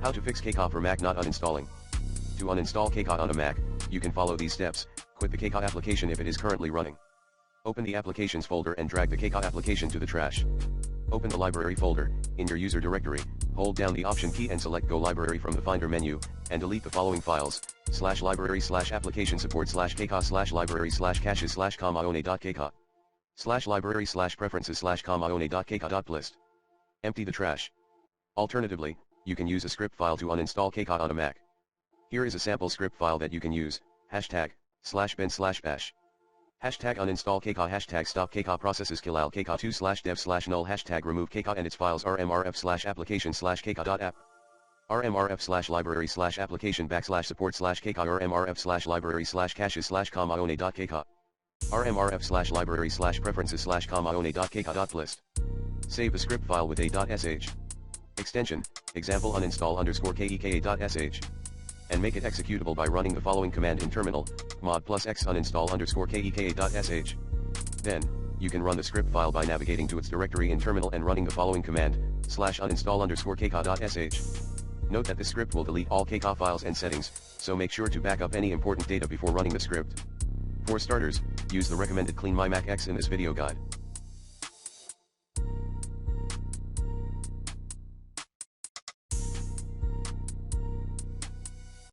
How to fix Keka for Mac not uninstalling. To uninstall Keka on a Mac, you can follow these steps. Quit the Keka application if it is currently running. Open the Applications folder and drag the Keka application to the trash. Open the Library folder. In your user directory, hold down the Option key and select Go Library from the Finder menu, and delete the following files: /library/application support/keka/library/caches/com.aone.keka /library/preferences/com.aone.keka.plist. Empty the trash. Alternatively, you can use a script file to uninstall Keka on a Mac. Here is a sample script file that you can use: #bin/bash. #uninstall Keka #stop Keka processes killall Keka2/dev/null #remove Keka and its files rmrf/application/Keka.app rmrf/library/application/support/Keka rmrf/library/caches/com.aone.keka rmrf/library/preferences/com.aone.keka.plist. Save the script file with a.sh. extension, example uninstall_keka.sh. and make it executable by running the following command in terminal: mod+x uninstall_keka.sh. Then, you can run the script file by navigating to its directory in terminal and running the following command: /uninstall_keka.sh. Note that this script will delete all Keka files and settings, so make sure to back up any important data before running the script. For starters, use the recommended Clean My Mac X in this video guide.